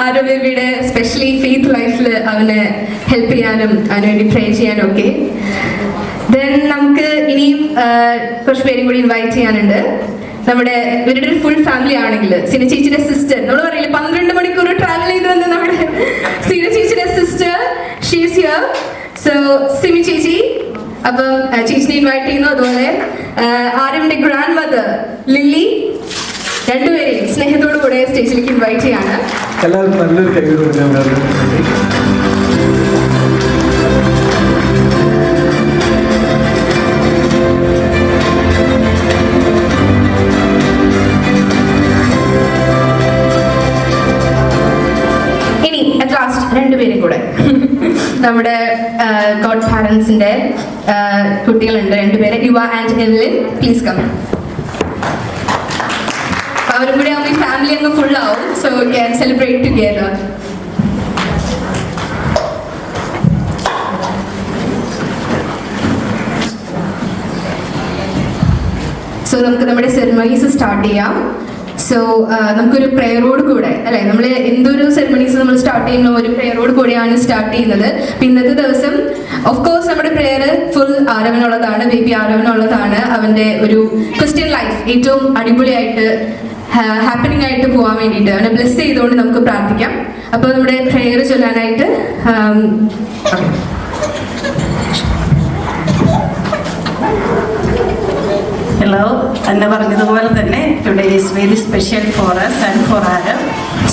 ആരോ ബേബിയുടെ specially faith ലൈഫിൽ അവനെ ഹെൽപ്പ് ചെയ്യാനും അവന് വേണ്ടി പ്രേ ചെയ്യാനും ഒക്കെ. ദെൻ നമുക്ക് ഇനിയും കുറച്ച് പേരും കൂടി ഇൻവൈറ്റ് ചെയ്യാനുണ്ട്. നമ്മുടെ ഇവരുടെ ഒരു ഫുൾ ഫാമിലി ആണെങ്കിൽ സിനി ചേച്ചിയുടെ സിസ്റ്റർ, നമ്മൾ പറയില്ല 12 മണിക്കൂർ ട്രാവൽ ചെയ്ത് വന്ന് നമ്മുടെ സിനി ചേച്ചിയുടെ sister, she's here. So Simi ചേച്ചി, അപ്പം ചേച്ചിനെ ഇൻവൈറ്റ് ചെയ്യുന്നു. അതുപോലെ ആരവിന്റെ ഗ്രാൻഡ് മദർ ലില്ലി, രണ്ടുപേരെയും സ്നേഹത്തോടു കൂടെ സ്റ്റേജിലേക്ക് ഇൻവൈറ്റ് ചെയ്യാണ്. എല്ലാവരും നല്ലൊരു കൈ. ഇനി അറ്റ് ലാസ്റ്റ് രണ്ടുപേരും കൂടെ നമ്മുടെ ഗോഡ് പാരൻസിന്റെ കുട്ടികളുണ്ട്, രണ്ടുപേരെ, യുവ ആൻഡ് എവ്ലിൻ. Please come. അവരും കൂടെ ആവുമ്പോൾ ഈ ഫാമിലി അങ്ങ് ഫുൾ ആവും. So we can celebrate together. So നമുക്ക് നമ്മുടെ സെറിമണീസ് സ്റ്റാർട്ട് ചെയ്യാം. സോ നമുക്കൊരു പ്രയറോട് കൂടെ അല്ലെ, നമ്മൾ എന്തൊരു സെറിമണീസ് നമ്മൾ സ്റ്റാർട്ട് ചെയ്യുന്ന ഒരു പ്രയറോട് കൂടെയാണ് സ്റ്റാർട്ട് ചെയ്യുന്നത്. ഇന്നത്തെ ദിവസം ഓഫ് കോഴ്സ് നമ്മുടെ പ്രയർ ഫുൾ ആരവനുള്ളതാണ്, ബേബി ആരവനുള്ളതാണ്. അവന്റെ ഒരു ക്രിസ്ത്യൻ ലൈഫ് ഏറ്റവും അടിപൊളിയായിട്ട് ഹാപ്പനിങ് ആയിട്ട് പോകാൻ വേണ്ടിയിട്ട് അവനെ ബ്ലെസ് ചെയ്തുകൊണ്ട് നമുക്ക് പ്രാർത്ഥിക്കാം. അപ്പോൾ നമ്മുടെ പ്രയർ ചൊല്ലാനായിട്ട് Hello, Anna പറഞ്ഞതുപോലെ തന്നെ today is very special for us and for Arav.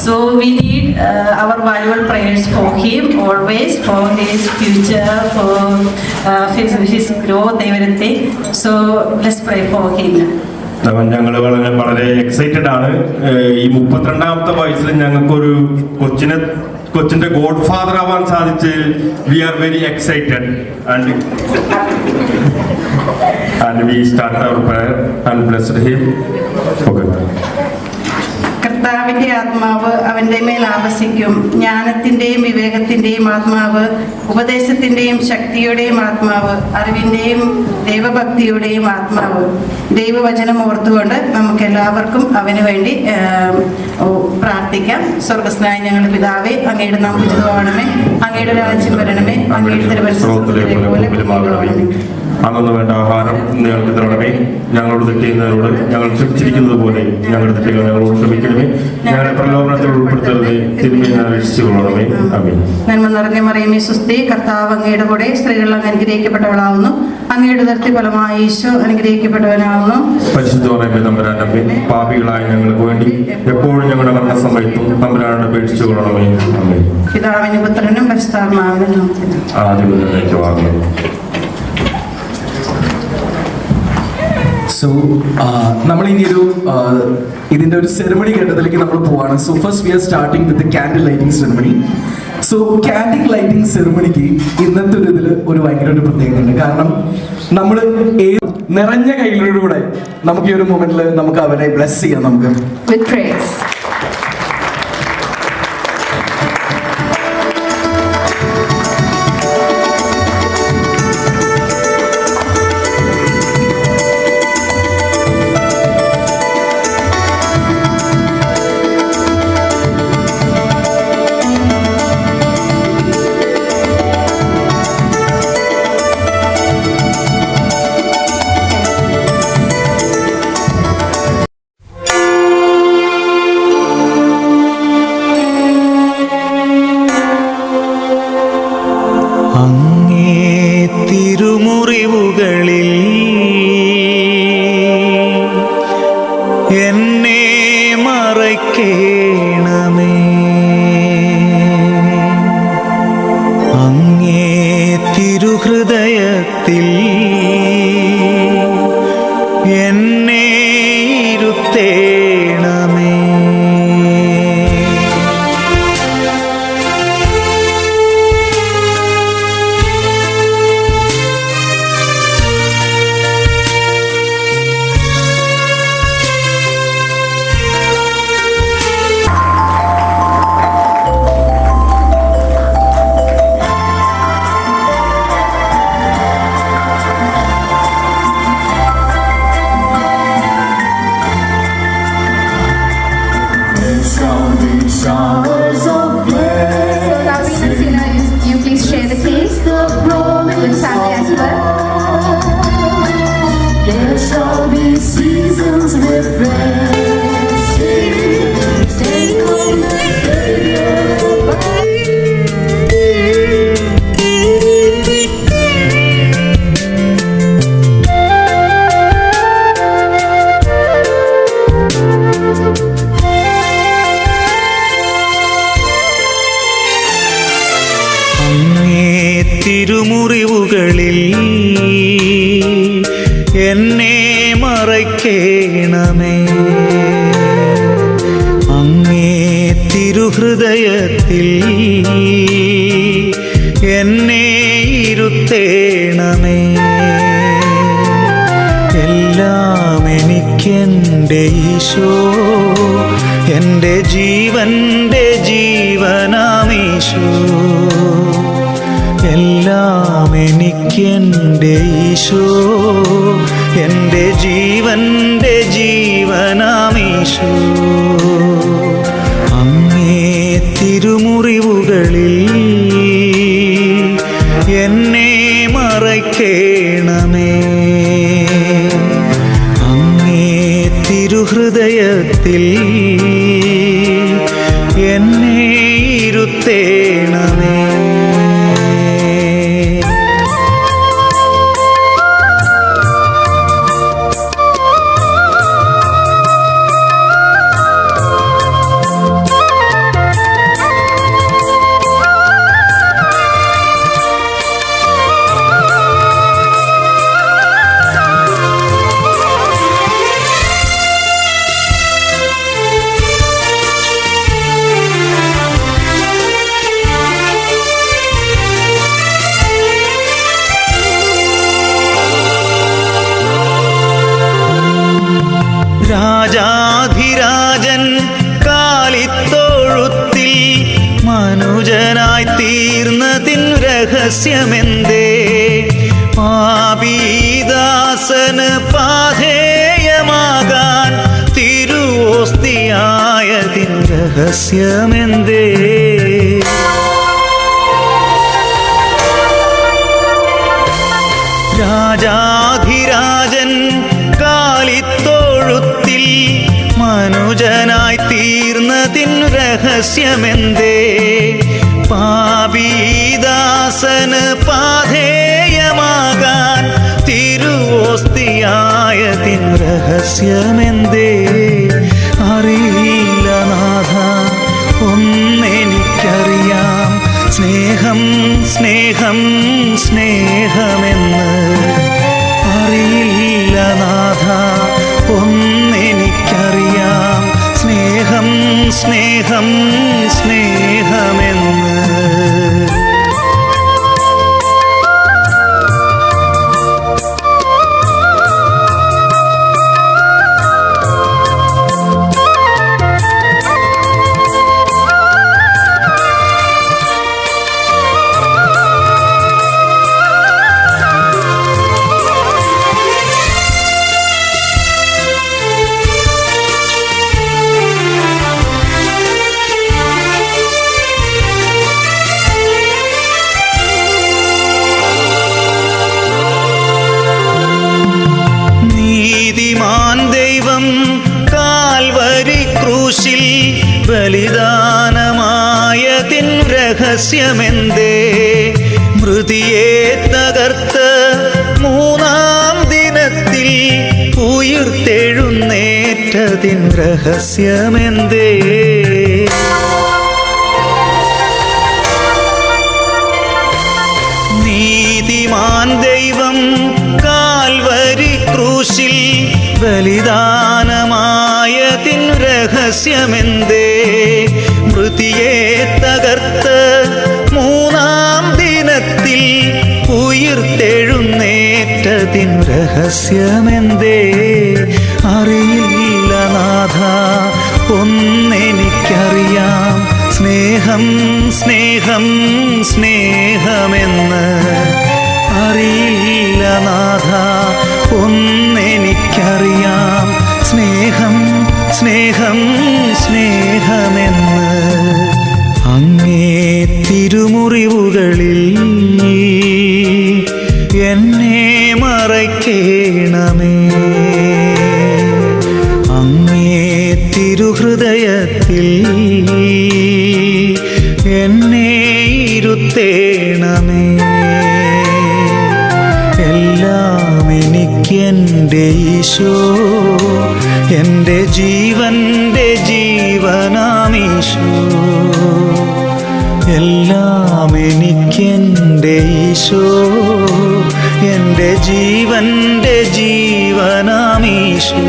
So we need our valuable prayers for him always, for his future, for his growth, everything. So let's pray for him. ഞങ്ങൾ വളരെ excited ആണ്. ഈ 32ാമത്തെ വയസ്സിൽ ഞങ്ങൾക്കൊരു കൊച്ചിന്റെ God father ആവാൻ സാധിച്ച് we are very excited and we start our prayer and blessed him. Okay. കർത്താവിന്റെ ആത്മാവ് അവന്റെ മേൽ ആവസിക്കും. ജ്ഞാനത്തിന്റെയും വിവേകത്തിന്റെയും ആത്മാവ്, ഉപദേശത്തിന്റെയും ശക്തിയുടെയും ആത്മാവ്, അറിവിന്റെയും ദൈവഭക്തിയുടെയും ആത്മാവ്. ദൈവവചനം ഓർത്തുകൊണ്ട് നമുക്ക് എല്ലാവർക്കും അവന് വേണ്ടി പ്രാർത്ഥിക്കാം. സ്വർഗസ്നായ ഞങ്ങളുടെ പിതാവേ, അങ്ങയുടെ നാമം ഉചിതമാകണമേ, അങ്ങയുടെ രാജ്യം വരണമേ, അങ്ങയുടെ തിരുവചനം അന്നു വേണ്ട ആഹാരം ഞങ്ങൾക്ക് തരണമേ. ഞങ്ങളോട് തെറ്റിയുന്നവരോട് ഞങ്ങൾ ക്ഷമിച്ചിരിക്കുന്നത് പോലെ ഞങ്ങളുടെ തെറ്റുകൾ ഞങ്ങളോട് ക്ഷമിക്കണമേ. ഞങ്ങളെ പ്രലോഭനത്തിൽ ഉൾപ്പെടുത്തരുതേ, തിന്മയെ രക്ഷിച്ചുകൊള്ളണമേ. ആമേൻ. നന്മ നിറഞ്ഞ മറിയമേ സ്വസ്തി, കർത്താവ് അങ്ങയുടെ കൂടെ സ്ത്രീകൾ അങ്ങ് അനുഗ്രഹിക്കപ്പെട്ടവളാവുന്നു. അങ്ങയുടെ ഉദരത്തിൻ ഫലമായി ഈശോ അനുഗ്രഹിക്കപ്പെട്ടവനാവുന്നു. പരിശുദ്ധമായ തമ്പുരാനമ്മേ, പാപികളായ ഞങ്ങൾക്ക് വേണ്ടി എപ്പോഴും ഞങ്ങളുടെ മരണസമയത്തും തമ്പുരാനോട് അപേക്ഷിച്ചുകൊള്ളണമേ. ആമേൻ. പിതാവിനും പുത്രനും പരിശുദ്ധാത്മാവിനും ആദ്യം വാങ്ങുന്നു. സോ നമ്മൾ ഇനി ഇതിന്റെ ഒരു സെറിമണി ഘട്ടത്തിലേക്ക് നമ്മൾ പോവാണ്. So first we are starting with candle lighting ceremony. So candle lighting സെറിമണിക്ക് ഇന്നത്തെ ഒരു ഇതിൽ ഒരു ഭയങ്കര ഒരു പ്രത്യേകത ഉണ്ട്. കാരണം നമ്മൾ നിറഞ്ഞ കൈകളിലൂടെ നമുക്ക് ഈ ഒരു മൊമെന്റിൽ നമുക്ക് അവരെ ബ്ലെസ് ചെയ്യാം. നമുക്ക് എന്നെ മറയ്ക്കേണമേ, അങ്ങേ തിരുഹൃദയത്തിൽ എന്നെ ഇരുത്തേണമേ. തിരുമുറിവുകളിൽ എന്നെ മറയ്ക്കേണമേ. അങ്ങേ തിരുഹൃദയത്തിൽ എന്നെ ഇരുത്തേണമേ. എല്ലാം എനിക്കെൻ്റെ ഈശോ, എൻ്റെ ജീവൻ്റെ ജീവനാമീശോ. എല്ലാം എനിക്കെൻ്റെ ഈശോ, എൻ്റെ ജീവൻ്റെ ജീവനാമീശോ. അങ്ങേ തിരുമുറിവുകളിൽ എന്നെ മറയ്ക്കേണമേ. അങ്ങേ തിരുഹൃദയത്തിൽ എന്നെ ഇരുത്തേണമേ. രാജാധിരാജൻ കാലിത്തൊഴുത്തിൽ മനുജനായി തീർന്നതിൻ രഹസ്യമെന്തേ? പാപീദാസന് പാഥേയമാകാൻ തിരുവോസ്തിയായതിൻ രഹസ്യമെന്തേ? രാജാധിരാജൻ കാലിത്തൊഴുത്തിൽ മനുജനായി തീർന്നതിൻ രഹസ്യമെന്തേ? പാപീദാസന് പാഥേയമാകാൻ തിരുവോസ്തിയായതിൻ രഹസ്യമെന്തേ? അറിയില്ല നാഥ, ഒന്നെനിക്കറിയാം, സ്നേഹം സ്നേഹം സ്നേഹമെന്ന്. അറിയില്ല നാഥ, ഒന്നെനിക്കറിയാം, സ്നേഹം സ്നേഹം സ്നേഹമെന്ന്. നീതിമാൻ ദൈവം കാൽവരി ക്രൂശിൽ ബലിദാനമായതിൻ രഹസ്യമെന്തേ? മൃതിയെ തകർത്ത് മൂന്നാം ദിനത്തിൽ ഉയിർത്തെഴുന്നേറ്റതിൻ രഹസ്യമെന്തേ? നീതിമാൻ ദൈവം കാൽവരി ക്രൂശിൽ ബലിദാനമായതിൻ രഹസ്യമെന്തേ? മൃതിയെ തകർത്ത് മൂന്നാം ദിനത്തിൽ ഉയിർത്തെഴുന്നേറ്റതിൻ രഹസ്യമെന്തേ? അറിയില്ല നാഥ, ഒന്നെനിക്കറിയാം, സ്നേഹം സ്നേഹം സ്നേഹമെന്ന്. അറിയില്ല നാഥ, ഒന്നെനിക്കറിയാം, സ്നേഹം സ്നേഹം സ്നേഹമെന്ന്. അങ്ങേ തിരുമുറിവുകളിൽ എന്നെ മറയ്ക്കേണമേ. അങ്ങേ തിരുഹൃദയത്തിൽ എന്നെ ഇരുത്തേണമേ. എല്ലാം എനിക്കെൻ്റെ ഈശോ, എൻ്റെ ജീവൻ്റെ ജീവനാമീശോ. എല്ലാം എനിക്കെൻ്റെ ഈശോ, എൻ്റെ ജീവൻ്റെ ജീവനാമീശോ.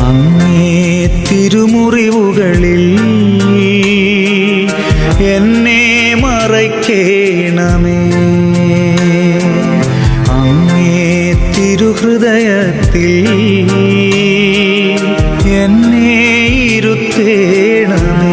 അങ്ങേ തിരുമുറിവുകളിൽ എന്നെ മറയ്ക്കേണമേ, അങ്ങേ തിരുഹൃദയത്തിൽ എന്നെ ഇരുത്തേണമേ.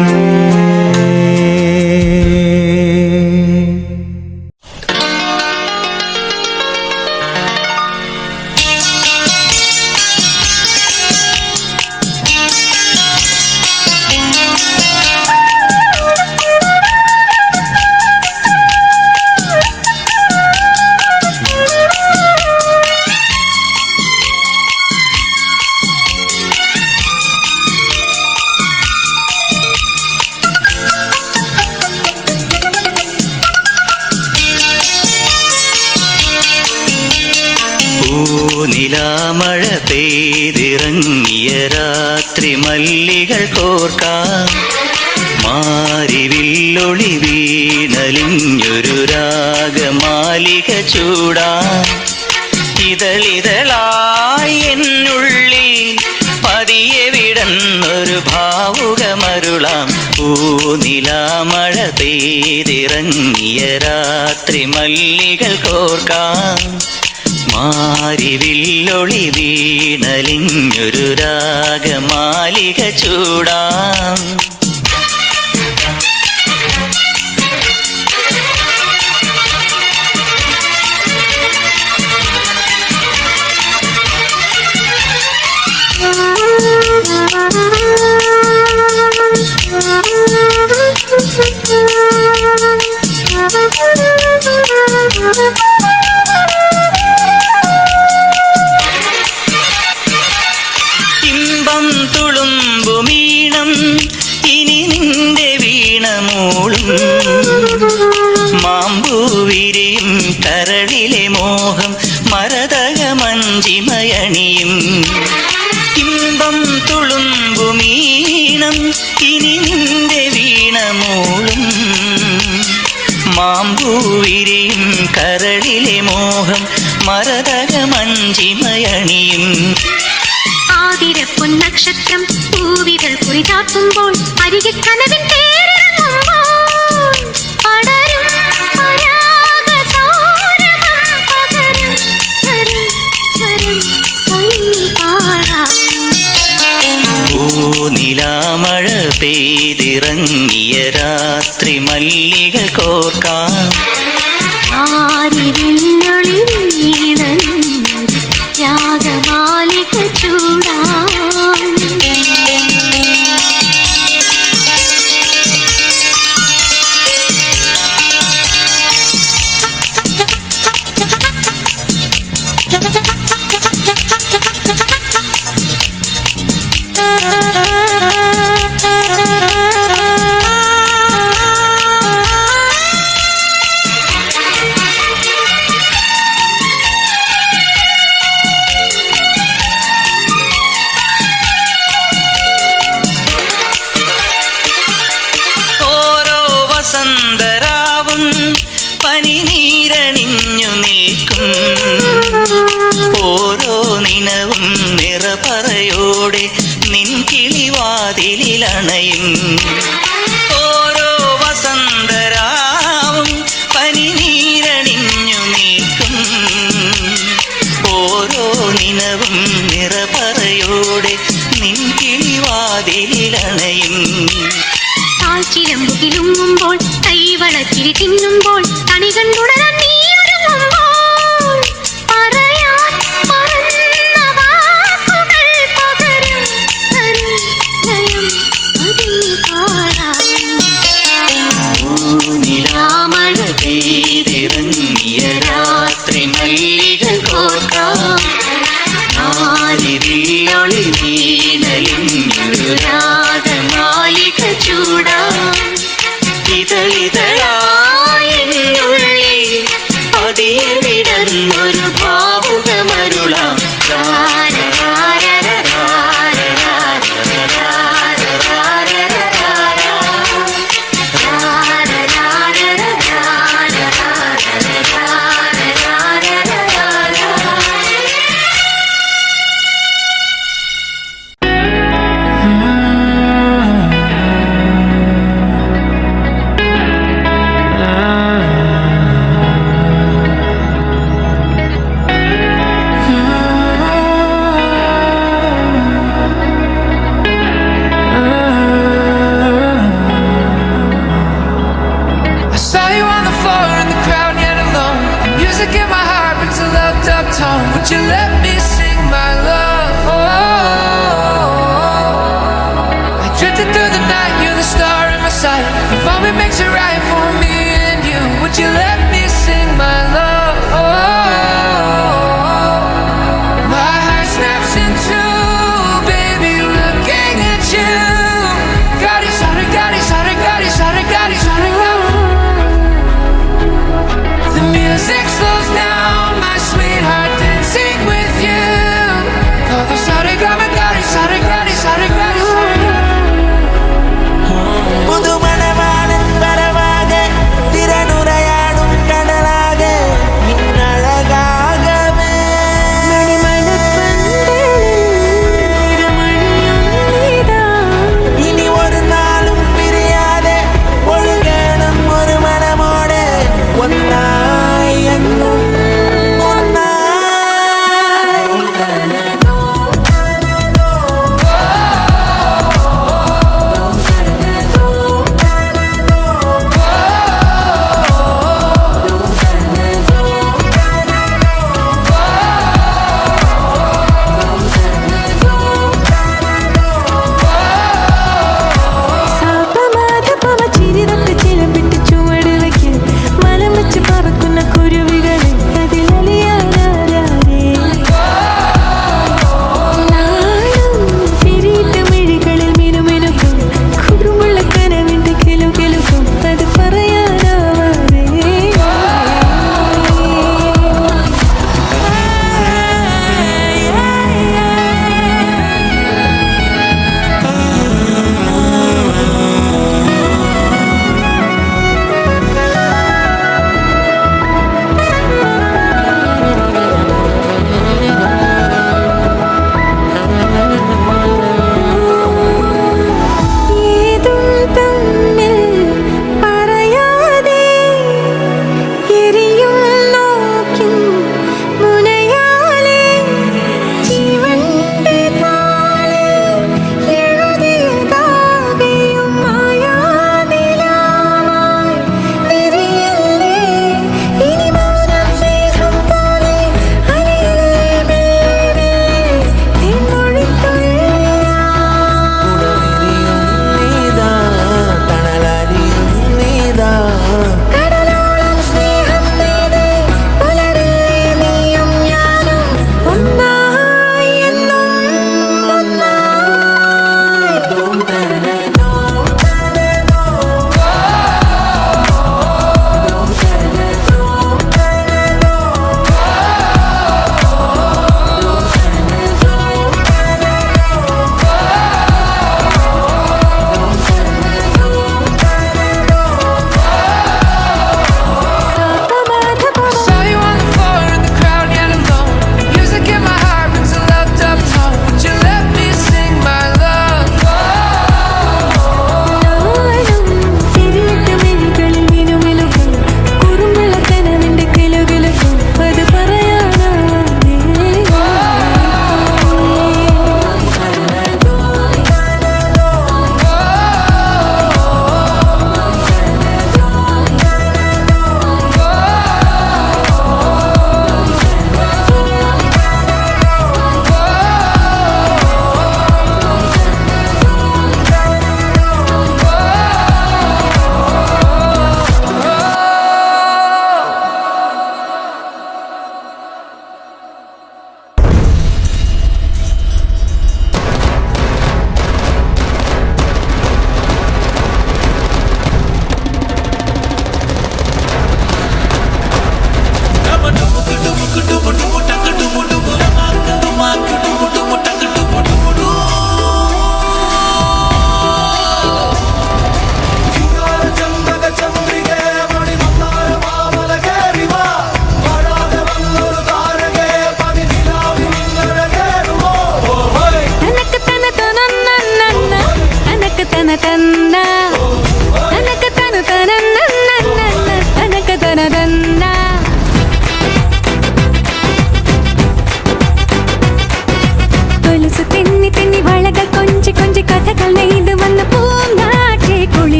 നിലാമഴ പെയ്തിറങ്ങിയ രാത്രി മല്ലികൾ കോർക്കാം, മാരിവില്ലൊളി വീണലിഞ്ഞൊരു രാഗമാലിക ചൂടാം. ഇതളിതളായി എന്നുള്ളിൽ പതിയെ വിടന്നൊരു ഭാവുകമരുളാം. നിലാമഴ പെയ്തിറങ്ങിയ രാത്രി മല്ലികൾ കോർക്കാം, മാരിവില്ലൊളി വീണലിഞ്ഞൊരു രാഗമാലിക ചൂടാം. ഇമ്പം തുളുമ്പുമീണം ഇനി നിന്റെ വീണമൂളും, മാമ്പൂവിരിയും കരളിലെ മോഹം മരതകമഞ്ചിമയണിയും. ഇമ്പം തുളുമ്പുമീണം ഇനി നിന്റെ വീണമൂളും, മാമ്പൂവിരിയും കരളിലെ മോഹം മരതകമഞ്ചിമയണിയും. ആതിരപ്പൊന്നക്ഷത്രം പൂവിതൾ കുറിചാത്തുമ്പോൾ അരികെ കനവിൻ തേരിറങ്ങുമ്പോൾ പടരും പരാഗസാരമം പകരും സ്വരം സ്വരം കൈപാടാം. നിലാമഴ പെയ്തിറങ്ങിയ രാത്രി മല്ലികൾ കോർക്കാം, ആരിവില്ലൊളി വീണലിഞ്ഞൊരു രാഗമാലിക ചൂടാം. വസന്തരാവും പനിനീരണിഞ്ഞു നിൽക്കും, ഓരോ നിനവും നിറപറയോടെ നിൻ കിളിവാതിലിലണയും. ഓരോ വസന്തരാവും പനിനീരണിഞ്ഞു നിൽക്കും, ഓരോ നിനവും നിറപറയോടെ നിൻ കിളിവാതിലിലണയും. ചിലമ്പുകിലുങ്ങുമ്പോൾ കൈവളച്ചിരി തിന്നുമ്പോൾ കണി കണ്ടുണരാൻ നീ ഒരുങ്ങുമ്പോൾ പറയാൻ മറന്ന വാക്കുകൾ പകരും നയം അതിന് പാടാം. നിലാമഴ പെയ്തിറങ്ങിയ രാത്രി മല്ലികൾ കോർക്കാം, ആരിവില്ലൊളി വീണലിഞ്ഞൊരു രാഗമാലിക ചൂടാം. ഇതളിതളായി എന്നുള്ളിൽ it makes it right for me and you. Would you let me sing my love? My heart snaps in two, baby, looking at you. Got it, sorry, got it, sorry, got it, sorry, got it, sorry, got it. The music slows down, my sweetheart, dancing with you. Oh, the sorry, got it, sorry, got it, sorry, got it, sorry, got it. Puthumanavalan വരവാകെ തിരനുറയാടും കടലാകെ നിന്നഴകാകവേ ഇനി ഒരു നാളും പിരിയാതെ ഒഴുകണം ഒരു മനമോടെ ഒന്നായി എന്നും ഒന്നായി. Dum dum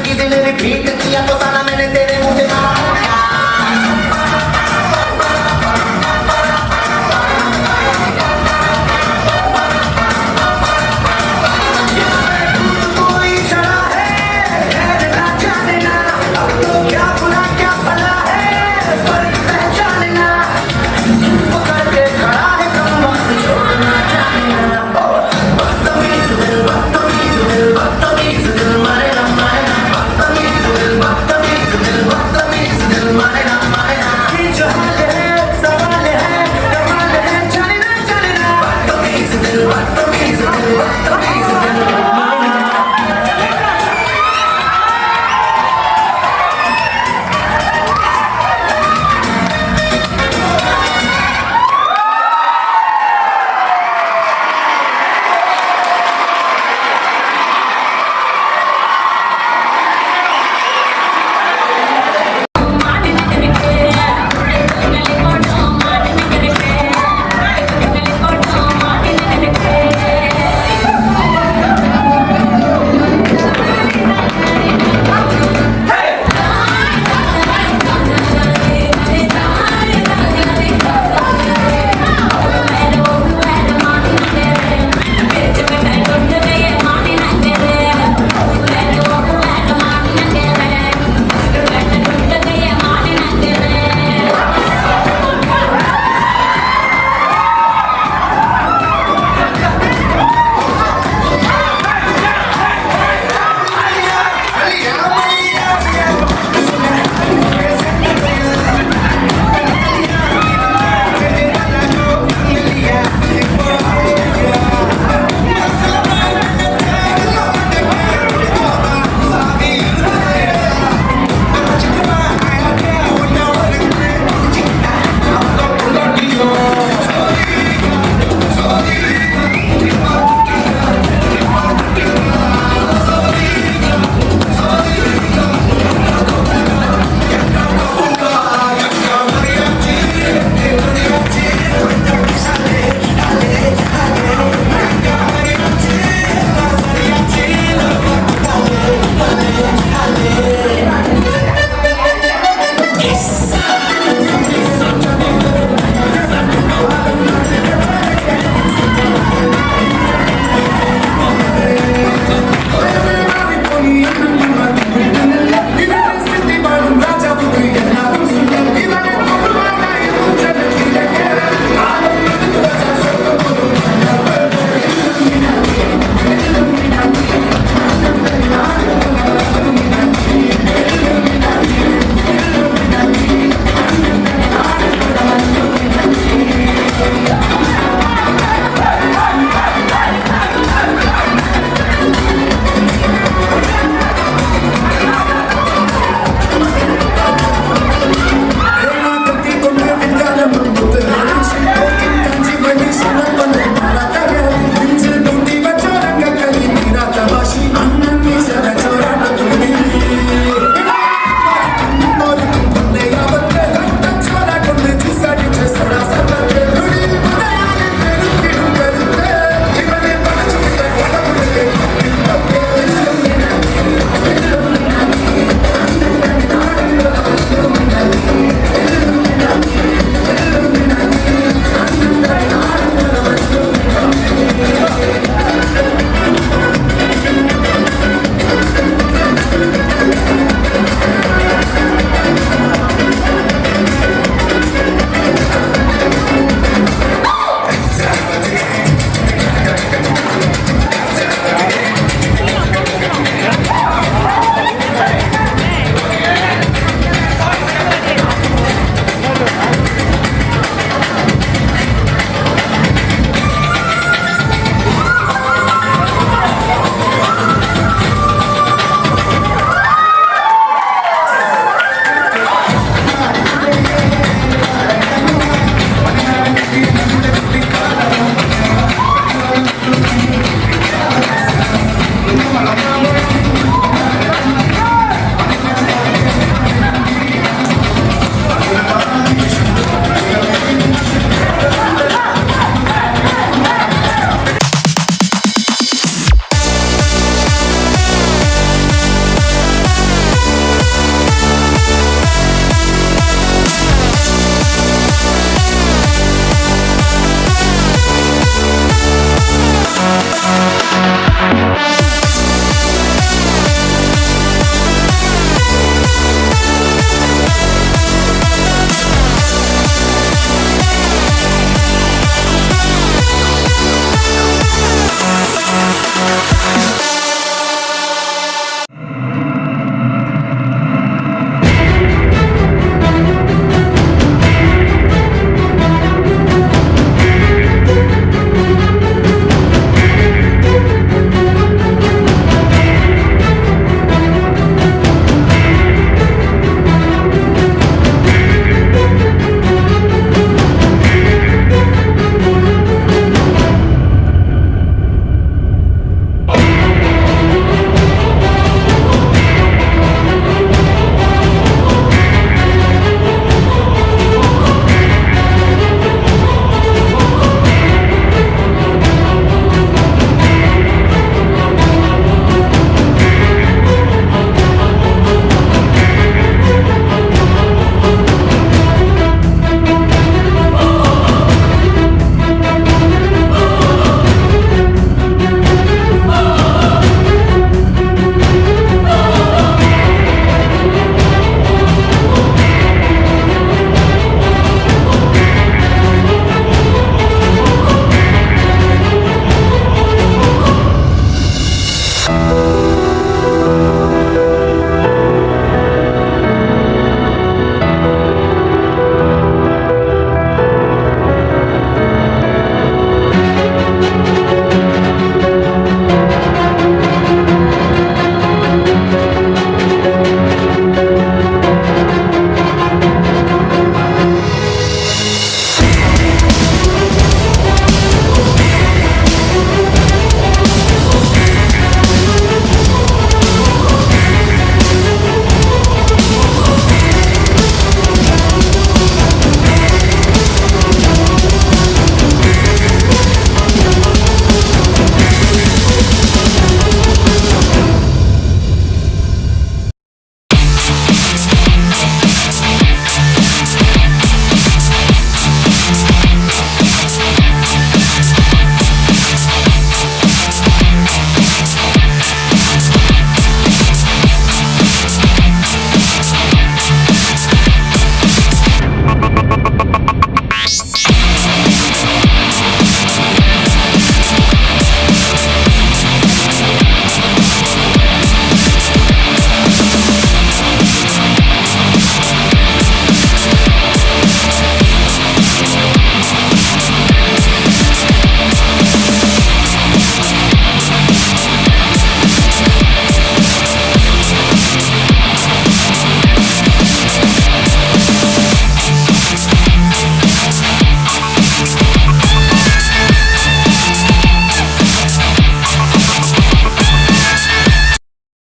किसी ने repeat किया तो साला मैंने तेरे